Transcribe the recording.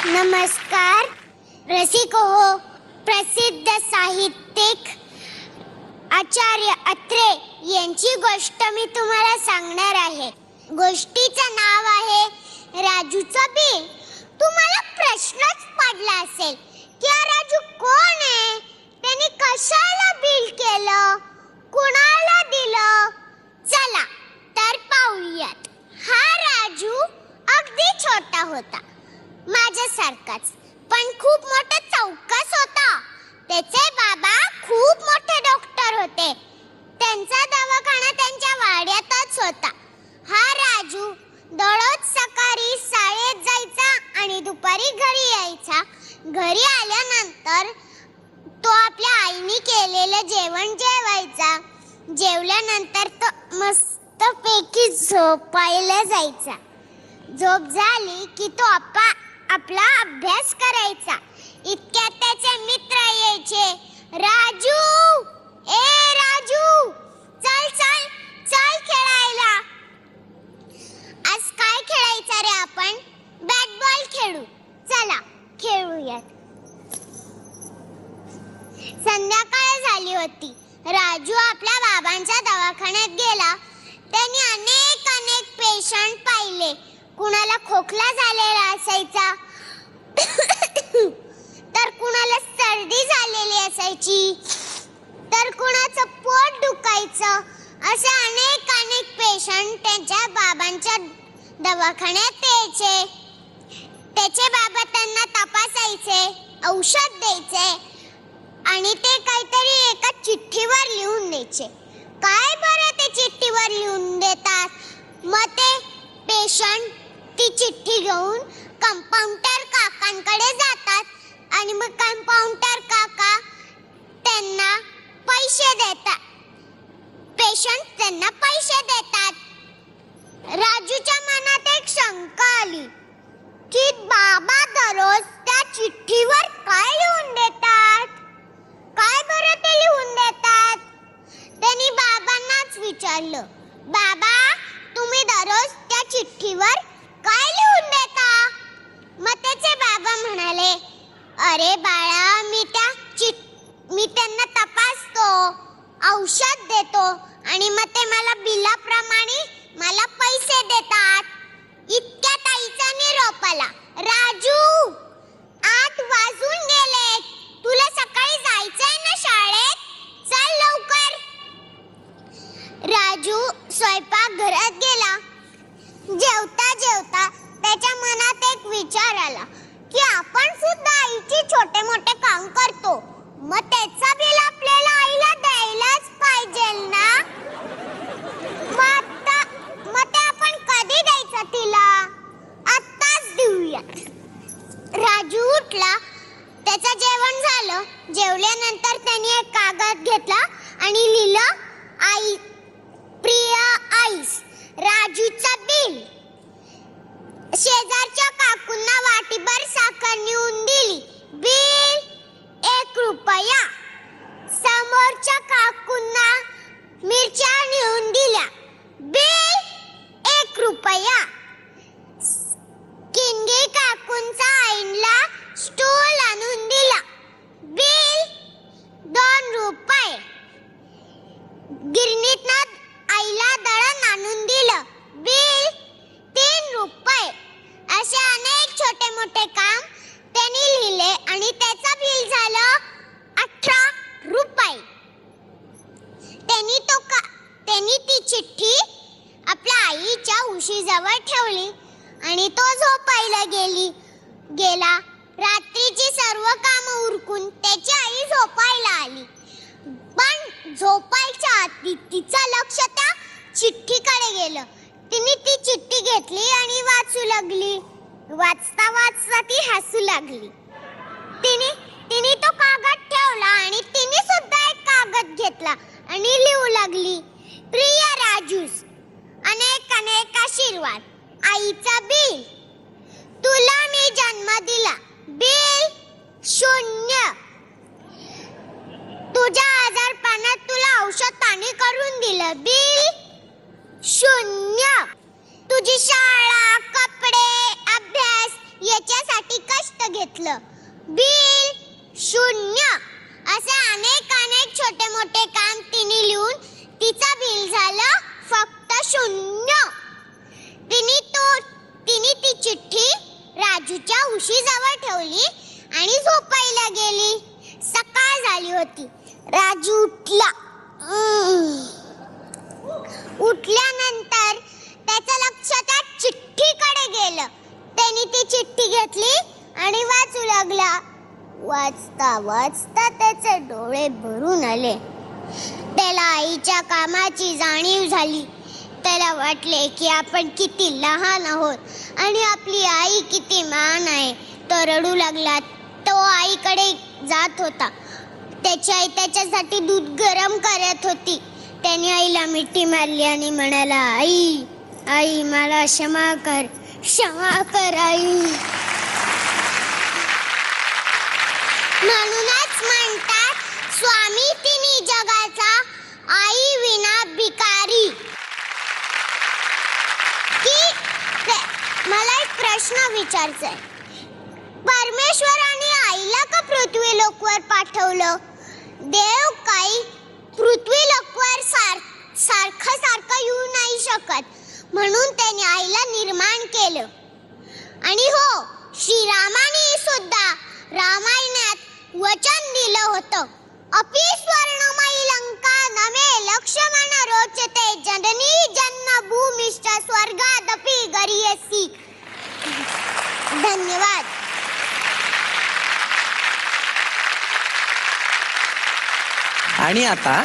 नमस्कार रसिको हो. प्रसिद्ध साहित्यिक आचार्य अत्रे यांची गोष्ट मी तुम्हाला सांगणार आहे. गोष्टीचं नाव आहे राजूचा बिल. तुम्हाला प्रश्नच पडला असेल की हा राजू कोण आहे, त्याने कशाला बिल केलं, कुणाला दिलं. चला तर पाहूयात. हा राजू अगदी छोटा होता, माझ्यासारखाच, पण खूप मोठा चौकस होता. त्याचे बाबा खूप मोठे डॉक्टर होते. त्यांचा दवाखाना त्यांच्या वाड्यातच होता. हा राजू दररोज सकाळी शाळेत जायचा आणि दुपारी घरी यायचा. घरी आल्यानंतर तो आपल्या आईने केलेलं जेवण जेवायचा. जेवल्यानंतर तो मस्तपैकी झोपायला जायचा. झोप झाली की तो आपला अभ्यास करायचा. इतक्यात त्याचे मित्र यायचे. राजू, ए राजू, चल चल चल खेळायला. आज काय खेळायचं रे आपण? बॅट बॉल खेळू. चला खेळूयात. संध्याकाळ झाली होती. राजू आपल्या बाबांच्या दवाखान्यात गेला. त्यांनी अनेक पेशंट पाहिले. कुणाला खोकला झालेला असायचा, तर कुणाला सर्दी झालेली असायची, तर कुणाचं पोट दुखायचं. असे अनेक पेशंट त्यांच्या बाबांच्या दवाखान्यात यायचे. त्याचे बाबा त्यांना तपासायचे, औषध द्यायचे आणि ते काहीतरी एका चिठ्ठीवर लिहून द्यायचे. काय बरं ते चिठ्ठीवर लिहून देतात? मग ते पेशंट ती चिठ्ठी घेऊन कंपाऊंडर काकांकडे जातात आणि मग कंपाऊंडर काका त्यांना पैसे देतात. पेशंट त्यांना पैसे देतात. राजूच्या मनात एक शंका आली की बाबा दररोज त्या चिठ्ठीवर काय लिहून देतात? काय बरं ते लिहून देतात? त्यांनी बाबांनाच विचारलं, बाबा तुम्ही दररोज त्या चिठ्ठीवर काय लिहून देता? मग त्याचे बाबा म्हणाले, अरे बाळा, मी त्यांना तपासतो, औषध देतो आणि मग ते मला बिलाप्रमाणे मला पैसे देतात. इतक्यात आईचा निरोप आला, राजू 8 वाजून गेले, तुला सकाळी जायचंय ना शाळेत, चल लवकर. राजू स्वयंपाकघरात गेला. जेवता जेवता त्याच्या मनात एक विचार आला की आपण सुद्धा आईची छोटे मोठे काम करतो, मग त्याचा बिल आपल्याला आईला द्यायलाच पाहिजे ना. मग ते आपण कधी द्यायचं तिला? आत्ताच देऊया. राजू उठला. त्याचं जेवण झालं. जेवल्यानंतर त्याने एक कागद घेतला आणि लिहिलं, आई, प्रिय आईस, राजूचा बिल. शेजारच्या काकूंना वाटीभर साखर नेऊन दिली, बिल 1 रुपया. समोरच्या काकूंना मिरच्या नेऊन दिल्या, बिल 1 रुपया. किंगे काकूंचा आईला स्टूल आणून दिला, बिल 2 रुपये. गिरणीतनं आईला दळण आणून दिलं, बिल 3 रुपये. असे अनेक छोटे मोठे काम त्यांनी लिहिले आणि त्याचं बिल झालं 18 रुपये. त्यांनी ती चिठ्ठी आपल्या आईच्या उशीजवळ ठेवली आणि तो झोपायला गेला. रात्रीची सर्व कामं उरकून त्याची आई झोपायला आली. पण झोपायच्या आधी तिचं लक्ष त्या चिठ्ठीकडे गेलं. तिने ती चिठ्ठी घेतली आणि वाचू लागली. वाचता वाचता ती हसू लागली. तिने तो कागद ठेवला आणि तिने सुद्धा एक कागद घेतला आणि लिहू लागली, प्रिय राजूस, अनेक आशीर्वाद. आईचा बिल. तुला मी जन्म दिला, बिल 0. तुझ्या आजारपणात तुला औषध पाणी करून दिलं, बिल 0. तुझी शाळा, कपडे, अभ्यास याच्यासाठी कष्ट वाचलं. बिल 0. असे अनेक छोटे मोठे काम तिने लिहून तिचं बिल झालं फक्त 0. तिने ती चिठ्ठी राजूच्या उशीजवळ ठेवली आणि झोपायला गेली. सकाळ झाली होती. राजू उठला. उठल्यानंतर त्याचं लक्ष त्या चिठ्ठीकडे गेलं. त्याने ती चिठ्ठी घेतली आणि वाचू लागला. वाचता वाचता त्याचे डोळे भरून आले. त्याला आईच्या कामाची जाणीव झाली. त्याला वाटले की आपण किती लहान आहोत आणि आपली आई किती महान आहे. तो रडू लागला. तो आईकडे जात होता. त्याची आई त्याच्यासाठी दूध गरम करत होती. त्याने आईला मिठी मारली आणि म्हणाला, आई आई मला क्षमा कर आई. म्हणूनच म्हणतात स्वामी तिन्ही जगाचा, आई विना भिकारी. मला एक प्रश्न विचारायचा आहे. परमेश्वराने आईला का पृथ्वी लोकवर पाठवलं? देव काही पृथ्वी लोकवर सारखं येऊ नाही शकत, म्हणून त्याने आईला निर्माण केलं. आणि हो, श्रीरामाने सुद्धा रामायणात वचन दिलं होतं, अपि स्वर्णमयी लंका नमे लक्ष्मण रोचते जननी जन्मभूमिश्च स्वर्गादपि गरीयसी. धन्यवाद. आणि आता